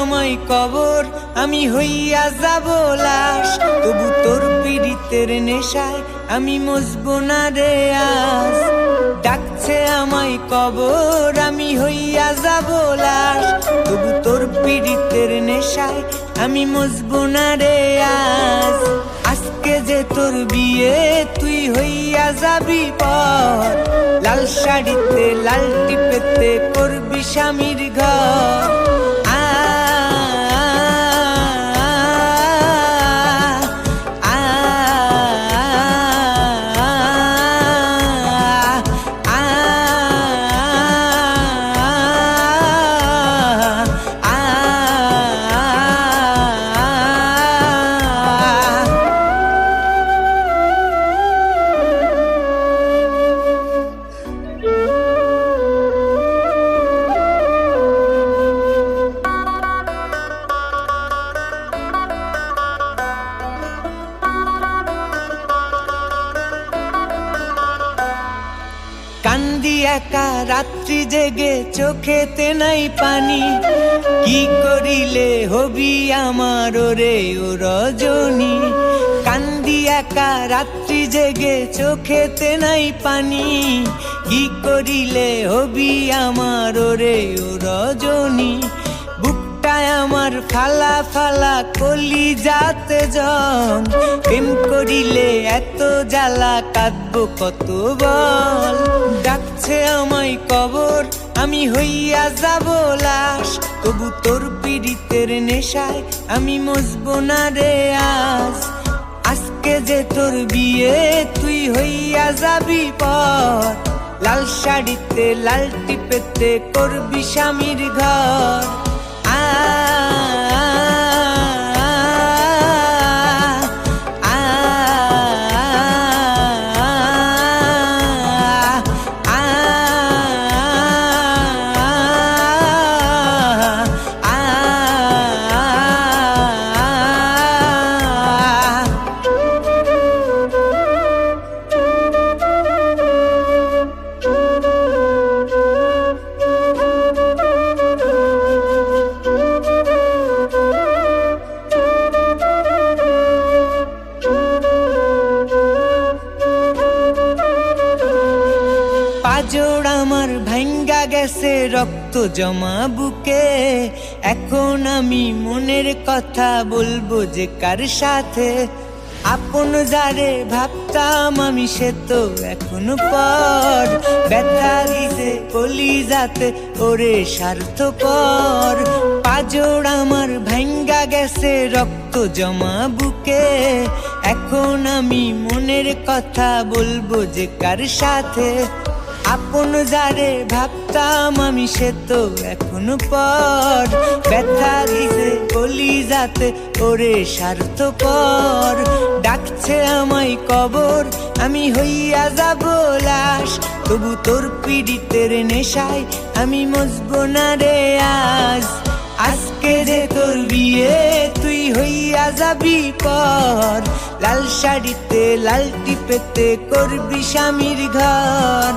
আমায় কবর, আমি হইয়া যাব লাশ। তবু তোর পীড়িতের নেশায় আমি মজবো না রে আজ। ডাকছে আমায় কবর, আমি হইয়া যাব লাশ। তবু তোর পীড়িতের নেশায় আমি মজবো না রে আজ। আজকে যে তোর বিয়ে তুই হইয়া যাবি পর, লাল শাড়িতে লাল টিপেতে করবি স্বামীর ঘর। কান্দি একা রাত্রি জেগে চোখেতে নাই পানি, কি করিলে হবি আমার ওরে ও রজনী। কান্দি একা রাত্রি জেগে চোখেতে নাই পানি, কি করিলে হবি আমার ওরে ও রজনী। বুকটায় আমার ফালা ফালা কলি যাতে জং, প্রেম করিলে এত জ্বালা কাঁদবো কত বল। ডাকছে আমায় কবর, আমি হইয়া যাব লাশ। তবু তোর পীড়িতের নেশায় আমি মজবো না রে আজ। আজকে যে তোর বিয়ে তুই হইয়া যাবি পর, লাল শাড়িতে লাল টিপেতে করবি স্বামীর ঘর। পাঁজর আমার ভাঙ্গা গেছে রক্ত জমা বুকে, এখন আমি মনের কথা বলবো যে কার সাথে। আপন যারে ভাবতাম আমি সে তো এখন পর, ব্যথা দিছে কলিজাতে ওরে স্বার্থপর। পাঁজর আমার ভাঙ্গা গেছে রক্ত জমা বুকে, এখন আমি মনের কথা বলবো যে কার সাথে। আপন যারে ভাবতাম আমি সে তো এখন পর, ব্যথা দিছে কলিজাতে ওরে স্বার্থপর। ডাকছে আমায় কবর, আমি হইয়া যাব লাশ। তবু তোর পীড়িতের নেশায় আমি মজবো না রে আজ। আজকে যে তোর বিয়ে তুই হইয়া যাবি পর, লাল শাড়িতে লাল টিপেতে করবি স্বামীর ঘর।